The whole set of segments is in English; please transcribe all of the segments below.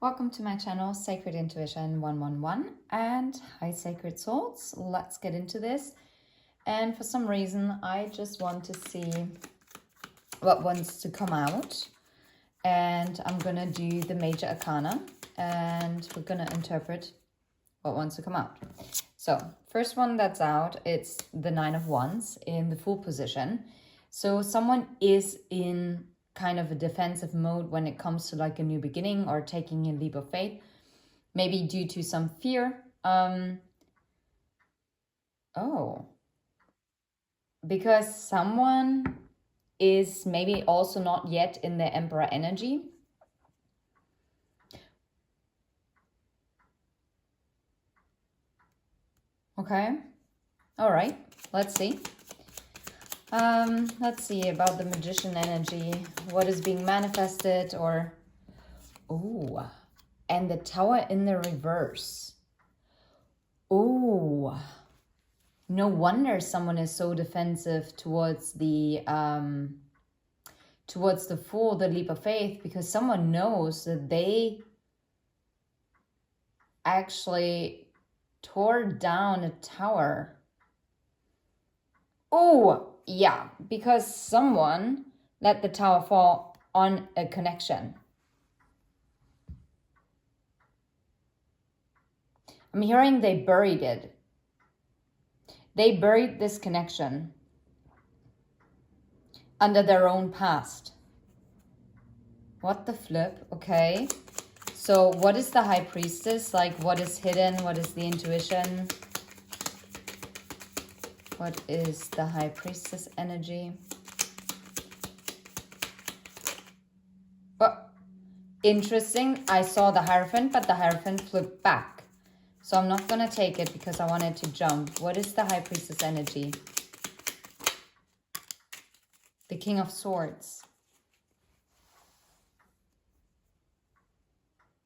Welcome to my channel, Sacred Intuition 111, and hi Sacred Souls. Let's get into this. And for some reason, I just want to see what wants to come out. And I'm going to do the major arcana, and we're going to interpret what wants to come out. So, first one that's out, it's the Nine of Wands in the Fool position. So someone is in kind of a defensive mode when it comes to like a new beginning or taking a leap of faith, maybe due to some fear. Because someone is maybe also not yet in the Emperor energy. Okay. All right. Let's see. Let's see about the Magician energy. What is being manifested or... Oh, and the Tower in the reverse. Oh, no wonder someone is so defensive towards the Fool, the leap of faith, because someone knows that they actually tore down a tower. Oh, yeah, because someone let the tower fall on a connection. I'm hearing they buried it. They buried this connection under their own past. What the flip? Okay. So what is the High Priestess? Like, what is hidden? What is the intuition? What is the High Priestess energy? Oh, interesting. I saw the Hierophant, but the Hierophant flipped back. So I'm not going to take it because I wanted to jump. What is the High Priestess energy? The King of Swords.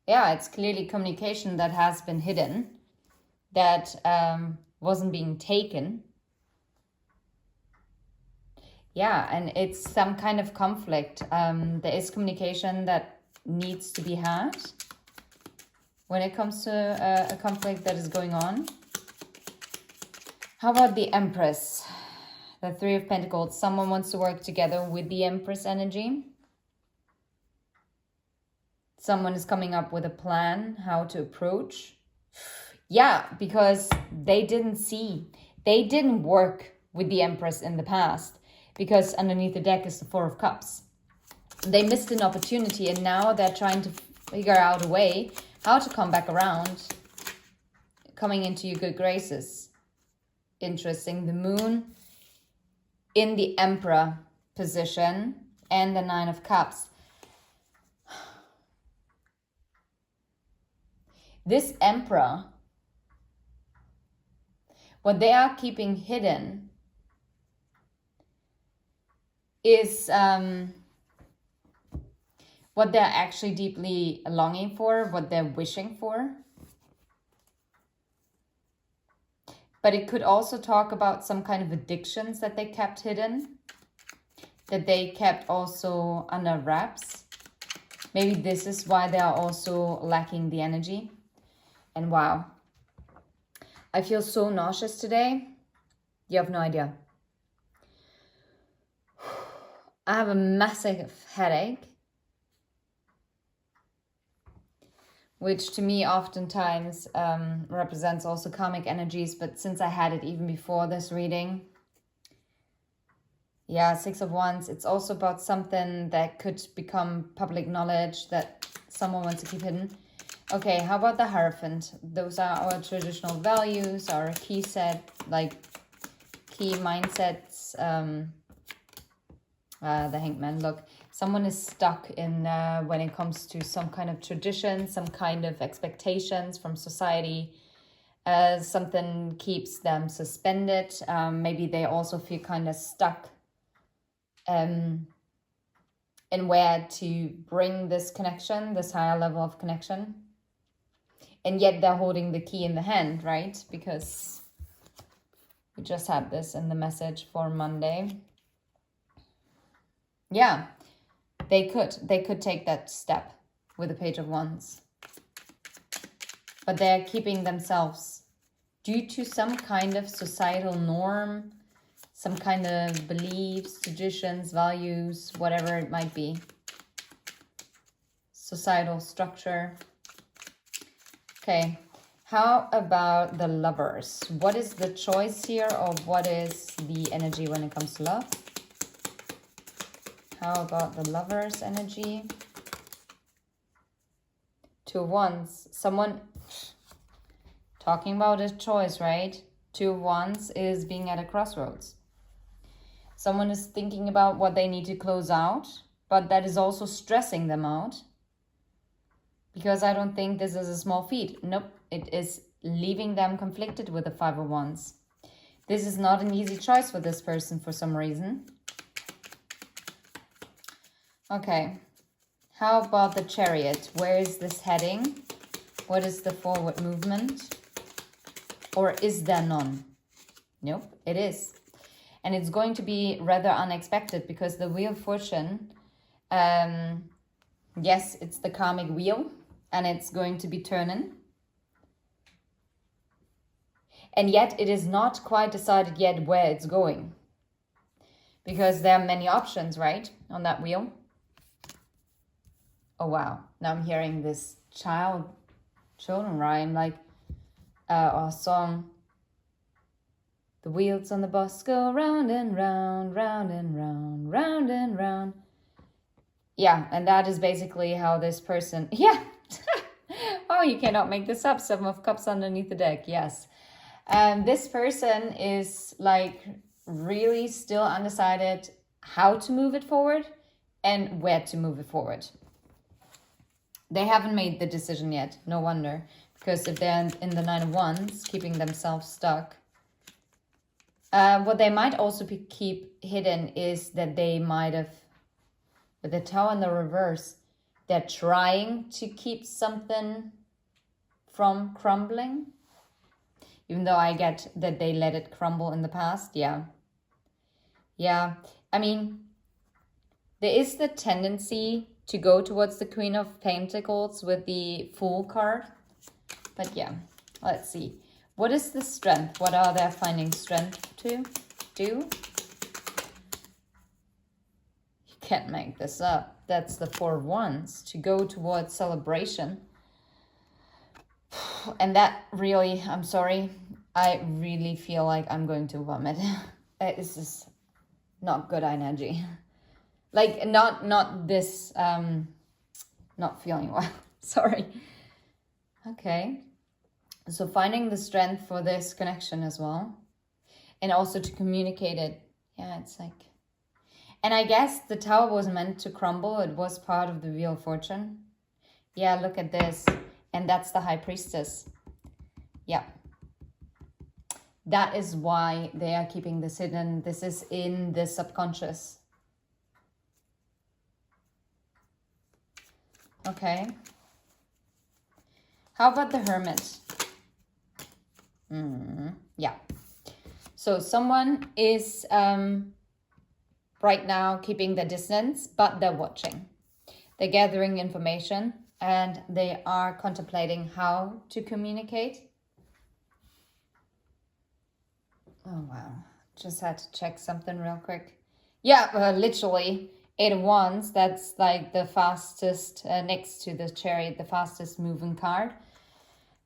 Yeah, it's clearly communication that has been hidden, that wasn't being taken. Yeah, and it's some kind of conflict. There is communication that needs to be had when it comes to a conflict that is going on. How about the Empress? The Three of Pentacles. Someone wants to work together with the Empress energy. Someone is coming up with a plan how to approach. Yeah, because they didn't work with the Empress in the past. Because underneath the deck is the Four of Cups. They missed an opportunity and now they're trying to figure out a way how to come back around, coming into your good graces. Interesting. The Moon in the Emperor position and the Nine of Cups. This Emperor, what they are keeping hidden is what they're actually deeply longing for, what they're wishing for. But it could also talk about some kind of addictions that they kept hidden, that they kept also under wraps. Maybe this is why they are also lacking the energy. And wow, I feel so nauseous today. You have no idea. I have a massive headache, which to me oftentimes represents also karmic energies. But since I had it even before this reading, yeah, Six of Wands, it's also about something that could become public knowledge that someone wants to keep hidden. Okay, how about the Hierophant? Those are our traditional values, our key set, like key mindsets. The Hangman, look, someone is stuck in when it comes to some kind of tradition, some kind of expectations from society. Something keeps them suspended. Maybe they also feel kind of stuck in where to bring this connection, this higher level of connection. And yet they're holding the key in the hand, right? Because we just had this in the message for Monday. Yeah, they could take that step with the Page of Wands. but they're keeping themselves due to some kind of societal norm, some kind of beliefs, traditions, values, whatever it might be. Societal structure. Okay, how about the Lovers? What is the choice here, or what is the energy when it comes to love? How about the Lovers energy? Two of Wands. Someone talking about a choice, right? Two of Wands is being at a crossroads. Someone is thinking about what they need to close out, but that is also stressing them out. Because I don't think this is a small feat. Nope, it is leaving them conflicted with the Five of Wands. This is not an easy choice for this person for some reason. Okay, how about the Chariot? Where is this heading? What is the forward movement? Or is there none? Nope, it is. And it's going to be rather unexpected because the Wheel of Fortune, yes, it's the karmic wheel and it's going to be turning. And yet it is not quite decided yet where it's going. Because there are many options, right, on that wheel. Oh, wow. Now I'm hearing this children rhyme, like our song. The wheels on the bus go round and round, round and round, round and round. Yeah, and that is basically how this person... Yeah! Oh, you cannot make this up. 7 of Cups underneath the deck, yes. This person is like really still undecided how to move it forward and where to move it forward. They haven't made the decision yet, no wonder. Because if they're in the 9 of Wands, keeping themselves stuck. What they might also keep hidden is that they might have, with the Tower in the reverse, they're trying to keep something from crumbling. Even though I get that they let it crumble in the past, yeah. Yeah, I mean, there is the tendency to go towards the Queen of Pentacles with the Fool card. But yeah, let's see. What is the strength? What are they finding strength to do? You can't make this up. That's the 4 of Wands, to go towards celebration. And that really, I'm sorry, I really feel like I'm going to vomit. This is not good energy. Like, not this, not feeling well. Sorry. Okay. So finding the strength for this connection as well. And also to communicate it. Yeah, it's like... And I guess the Tower was meant to crumble. It was part of the Wheel of Fortune. Yeah, look at this. And that's the High Priestess. Yeah. That is why they are keeping this hidden. This is in the subconscious. Okay. How about the Hermit? Yeah. So someone is right now keeping the distance, but they're watching. They're gathering information and they are contemplating how to communicate. Oh, wow. Just had to check something real quick. Yeah, literally 8 of Wands. That's like the fastest, next to the Chariot, the fastest moving card.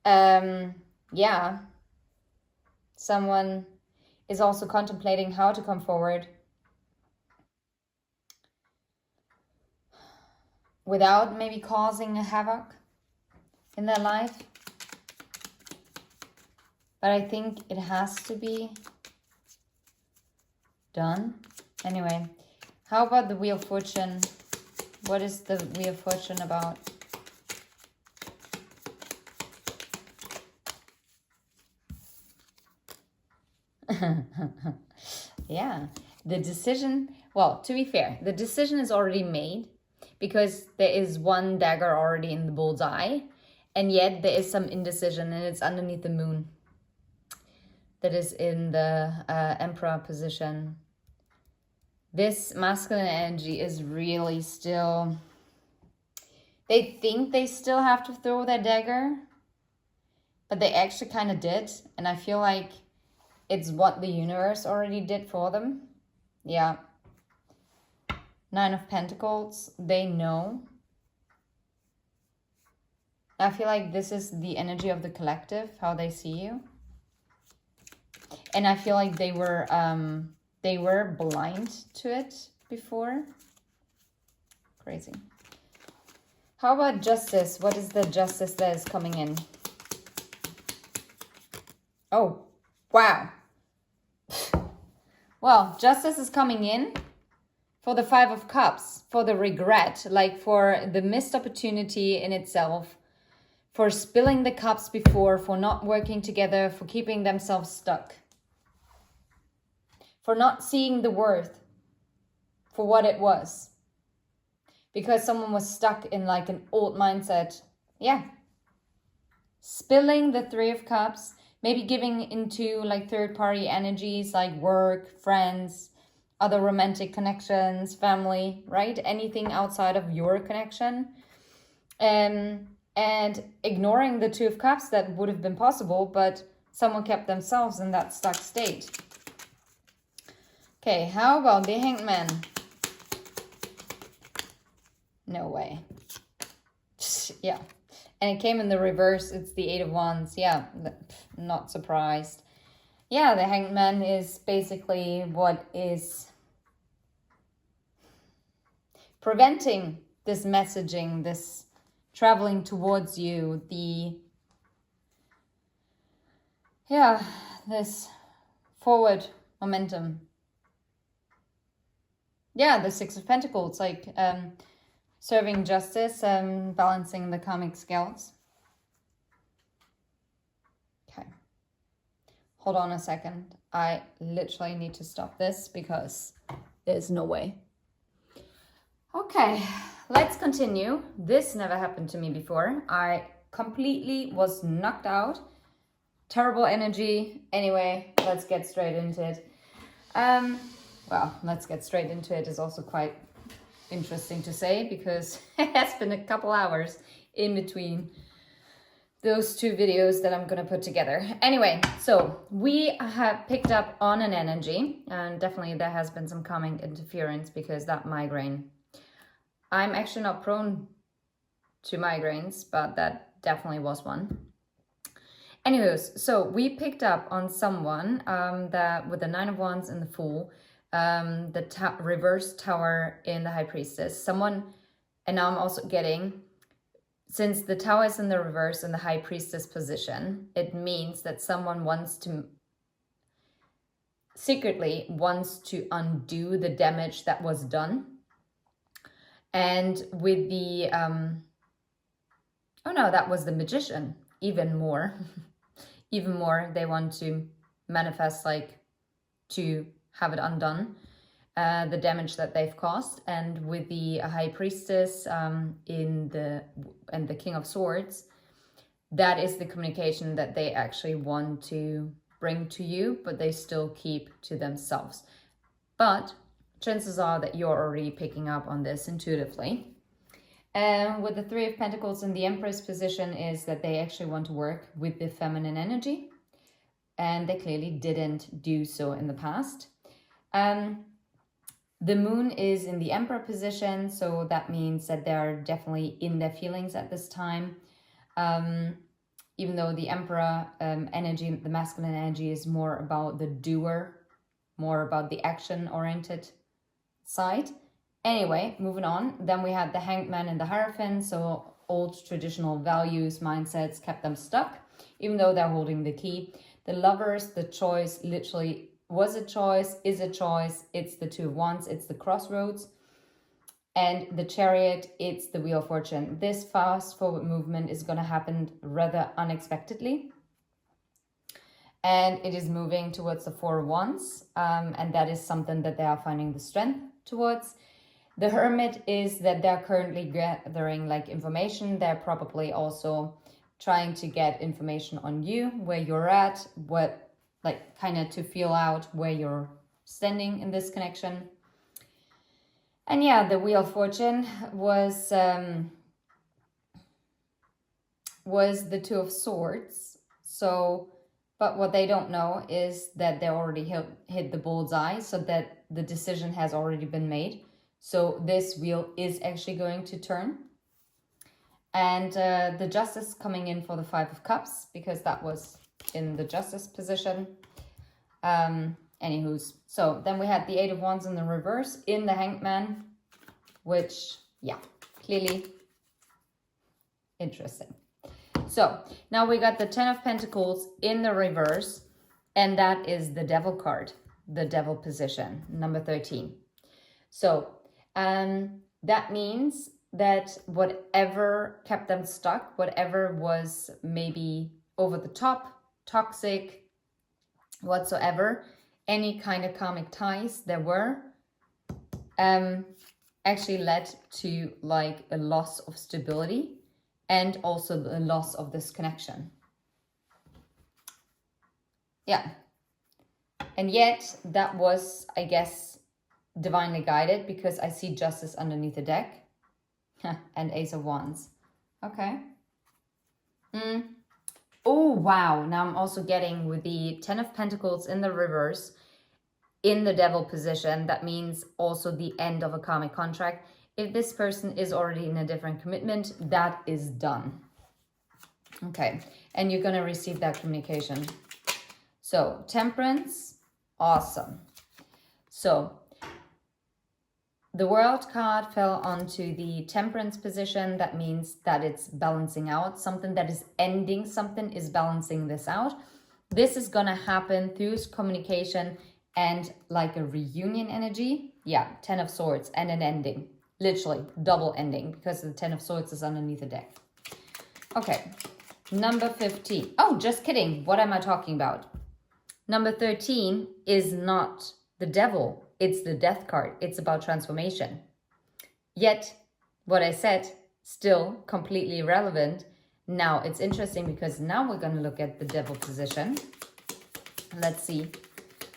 Yeah. Someone is also contemplating how to come forward without maybe causing a havoc in their life. But I think it has to be done. Anyway, how about the Wheel of Fortune? What is the Wheel of Fortune about? Yeah, the decision, well, to be fair, the decision is already made because there is one dagger already in the bullseye, and yet there is some indecision and it's underneath the moon. That is in the Emperor position. This masculine energy is really still... They think they still have to throw their dagger, but they actually kind of did. And I feel like it's what the universe already did for them. Yeah. 9 of Pentacles, they know. I feel like this is the energy of the collective, how they see you. And I feel like they were blind to it before. Crazy. How about justice? What is the justice that is coming in? Oh, wow. Well, justice is coming in for the 5 of Cups, for the regret, like for the missed opportunity in itself, for spilling the cups before, for not working together, for keeping themselves stuck, for not seeing the worth for what it was, because someone was stuck in like an old mindset. Yeah. Spilling the 3 of Cups, maybe giving into like third-party energies like work, friends, other romantic connections, family, right? Anything outside of your connection. And ignoring the 2 of Cups that would have been possible, but someone kept themselves in that stuck state. Okay, how about the Hanged Man? No way. Yeah. And it came in the reverse. It's the 8 of Wands. Yeah, not surprised. Yeah, the Hanged Man is basically what is preventing this messaging, this traveling towards you, this forward momentum. Yeah, the 6 of Pentacles, like serving justice, balancing the karmic scales. Okay. Hold on a second. I literally need to stop this because there's no way. Okay, let's continue. This never happened to me before. I completely was knocked out. Terrible energy. Anyway, let's get straight into it. Well, let's get straight into it is also quite interesting to say because it has been a couple hours in between those 2 videos that I'm going to put together. Anyway, so we have picked up on an energy, and definitely there has been some calming interference because that migraine. I'm actually not prone to migraines, but that definitely was one. Anyways, so we picked up on someone that with the 9 of Wands and the Fool, the reverse Tower in the High Priestess. Someone, and now I'm also getting, since the Tower is in the reverse in the High Priestess position, it means that someone secretly wants to undo the damage that was done. And with the, oh no, that was the Magician, even more. Even more, they want to manifest, like, to have it undone, the damage that they've caused. And with the High Priestess and the King of Swords, that is the communication that they actually want to bring to you, but they still keep to themselves. But chances are that you're already picking up on this intuitively. And with the 3 of Pentacles in the Empress position is that they actually want to work with the feminine energy. And they clearly didn't do so in the past. The Moon is in the Emperor position. So that means that they're definitely in their feelings at this time. Even though the Emperor energy, the masculine energy is more about the doer, more about the action-oriented side. Anyway, moving on. Then we had the Hanged Man and the Hierophant. So old traditional values, mindsets kept them stuck, even though they're holding the key. The Lovers, the choice literally was a choice, is a choice. It's the 2 of Wands, it's the crossroads. And the Chariot, it's the Wheel of Fortune. This fast forward movement is going to happen rather unexpectedly. And it is moving towards the 4 of Wands. And that is something that they are finding the strength towards. The Hermit is that they're currently gathering like information. They're probably also trying to get information on you, where you're at, what, like, kind of to feel out where you're standing in this connection. And yeah, the Wheel of Fortune was the 2 of Swords. So, but what they don't know is that they already hit the bullseye, so that the decision has already been made. So this wheel is actually going to turn. And the Justice coming in for the Five of Cups, because that was in the Justice position. Anywho's. So then we had the Eight of Wands in the reverse in the Hanged Man, which, yeah, clearly interesting. So now we got the Ten of Pentacles in the reverse, and that is the Devil card, the Devil position, number 13. So that means that whatever kept them stuck, whatever was maybe over the top, toxic, whatsoever, any kind of karmic ties there were, actually led to like a loss of stability and also the loss of this connection. Yeah. And yet that was, I guess, divinely guided, because I see Justice underneath the deck. And Ace of Wands. Okay. Oh, wow. Now I'm also getting with the Ten of Pentacles in the reverse, in the Devil position. That means also the end of a karmic contract. If this person is already in a different commitment, that is done. Okay. And you're going to receive that communication. So, Temperance. Awesome. So, the World card fell onto the Temperance position. That means that it's balancing out. Something that is ending, something is balancing this out. This is going to happen through communication and like a reunion energy. Yeah, Ten of Swords and an ending. Literally, double ending, because the Ten of Swords is underneath the deck. Okay, number 15. Oh, just kidding. What am I talking about? Number 13 is not the Devil. It's the Death card. It's about transformation. Yet, what I said, still completely relevant. Now, it's interesting because now we're going to look at the Devil position. Let's see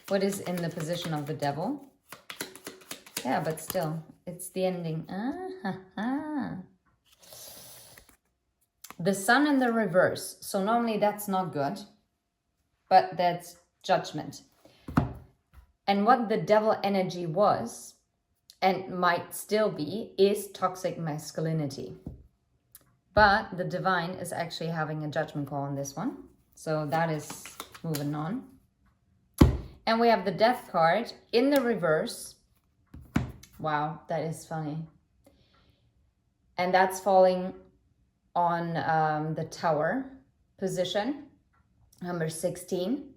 what is in the position of the Devil. Yeah, but still, it's the ending. The Sun in the reverse. So normally that's not good, but that's Judgment. And what the Devil energy was, and might still be, is toxic masculinity. But the Divine is actually having a judgment call on this one. So that is moving on. And we have the Death card in the reverse. Wow, that is funny. And that's falling on the Tower position, number 16.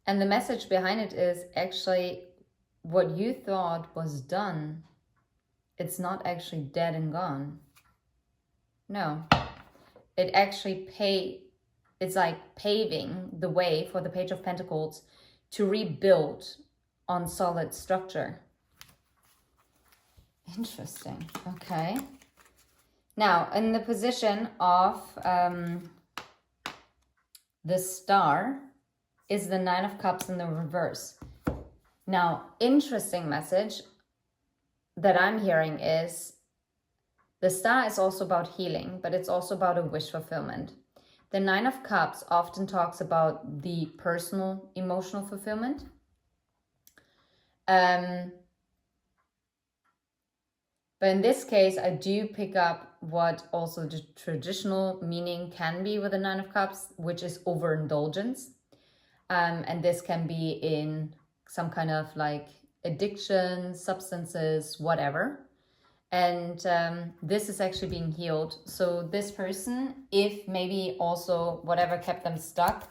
And the message behind it is actually what you thought was done, it's not actually dead and gone. No, it actually it's like paving the way for the Page of Pentacles to rebuild on solid structure. Interesting. Okay. Now, in the position of the Star is the Nine of Cups in the reverse. Now, interesting message that I'm hearing is the Star is also about healing, but it's also about a wish fulfillment. The Nine of Cups often talks about the personal emotional fulfillment. But in this case, I do pick up what also the traditional meaning can be with the Nine of Cups, which is overindulgence. And this can be in some kind of like addiction, substances, whatever. And this is actually being healed. So this person, if maybe also whatever kept them stuck,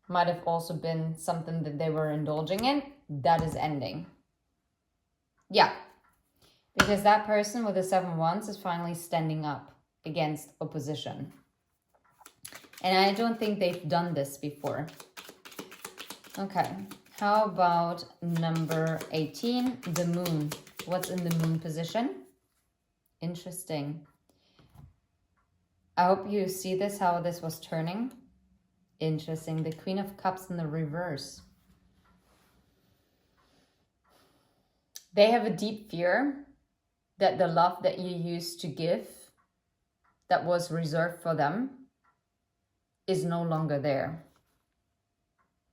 might have also been something that they were indulging in, that is ending. Yeah. Because that person with the Seven of Wands is finally standing up against opposition. And I don't think they've done this before. Okay, how about number 18, the Moon? What's in the Moon position? Interesting. I hope you see this, how this was turning. Interesting. The Queen of Cups in the reverse. They have a deep fear that the love that you used to give, that was reserved for them, is no longer there.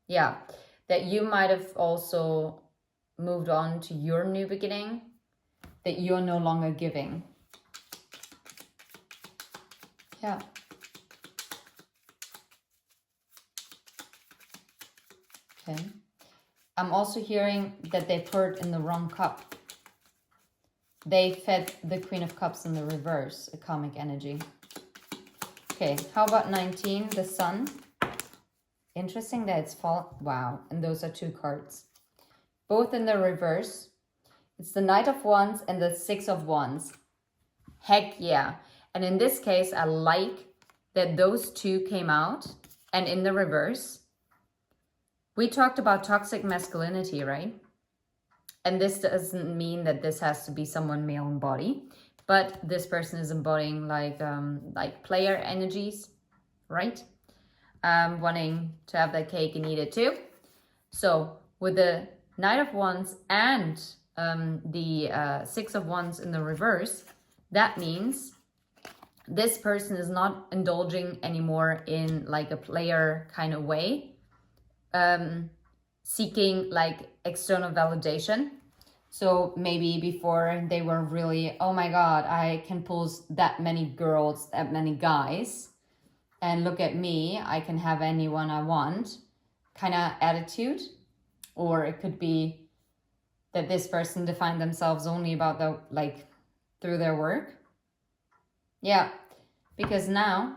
Yeah, that you might have also moved on to your new beginning, that you're no longer giving. Yeah. Okay. I'm also hearing that they poured in the wrong cup. They fed the Queen of Cups in the reverse, a karmic energy. Okay, how about 19, the Sun? Interesting that it's fall. Wow, and those are 2 cards. Both in the reverse. It's the Knight of Wands and the 6 of Wands. Heck yeah. And in this case, I like that those 2 came out and in the reverse. We talked about toxic masculinity, right? And this doesn't mean that this has to be someone male in body, but this person is embodying like player energies, right? Wanting to have that cake and eat it too. So with the Knight of Wands and the 6 of Wands in the reverse, that means this person is not indulging anymore in like a player kind of way, seeking like external validation. So maybe before they were really, oh my God, I can pull that many girls, that many guys, and look at me, I can have anyone I want kind of attitude. Or it could be that this person defined themselves only about the, like, through their work. Yeah, because now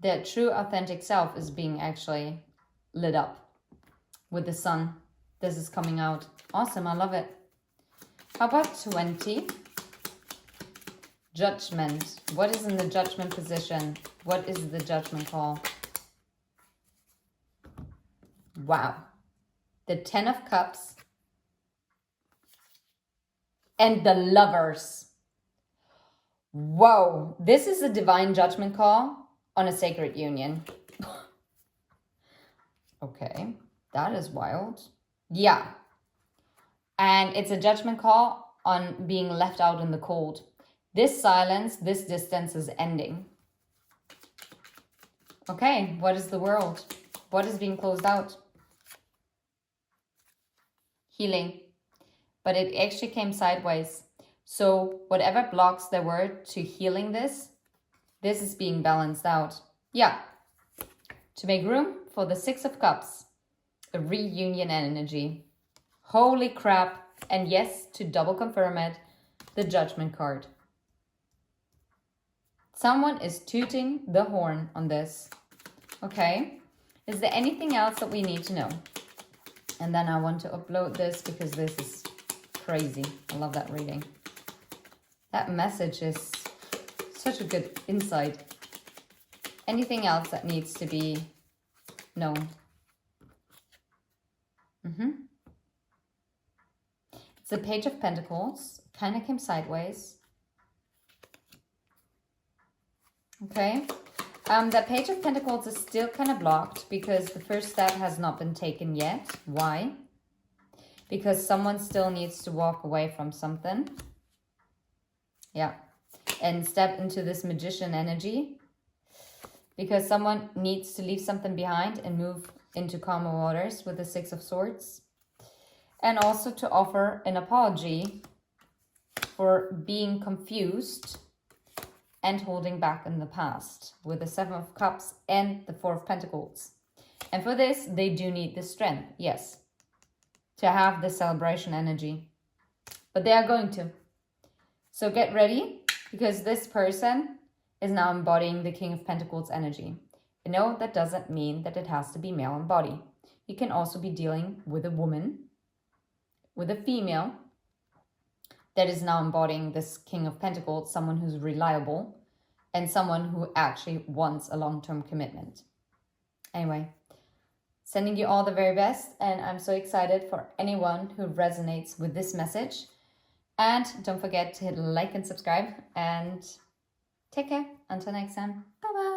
their true authentic self is being actually lit up with the Sun. This is coming out. Awesome, I love it. How about 20? Judgment. What is in the Judgment position? What is the Judgment call? Wow. The 10 of Cups and the Lovers. Whoa, this is a divine judgment call on a sacred union. Okay, that is wild. Yeah. And it's a judgment call on being left out in the cold. This silence, this distance is ending. Okay, what is the world? What is being closed out? Healing. But it actually came sideways. So whatever blocks there were to healing this is being balanced out. Yeah. To make room for the 6 of Cups. A reunion energy. Holy crap. And yes, to double confirm it, the Judgment card. Someone is tooting the horn on this. Okay. Is there anything else that we need to know? And then I want to upload this because this is crazy. I love that reading. That message is such a good insight. Anything else that needs to be known? It's the Page of Pentacles. Kind of came sideways. Okay. That Page of Pentacles is still kind of blocked because the first step has not been taken yet. Why? Because someone still needs to walk away from something. Yeah. And step into this Magician energy. Because someone needs to leave something behind and move into calmer waters with the 6 of Swords. And also to offer an apology for being confused and holding back in the past with the 7 of Cups and the 4 of Pentacles. And for this, they do need the strength, yes, to have the celebration energy. But they are going to. So get ready, because this person is now embodying the King of Pentacles energy. And no, that doesn't mean that it has to be male in body. You can also be dealing with a woman, with a female, that is now embodying this King of Pentacles, someone who's reliable and someone who actually wants a long-term commitment. Anyway, sending you all the very best, and I'm so excited for anyone who resonates with this message. And don't forget to hit like and subscribe, and take care. Until next time. Bye-bye.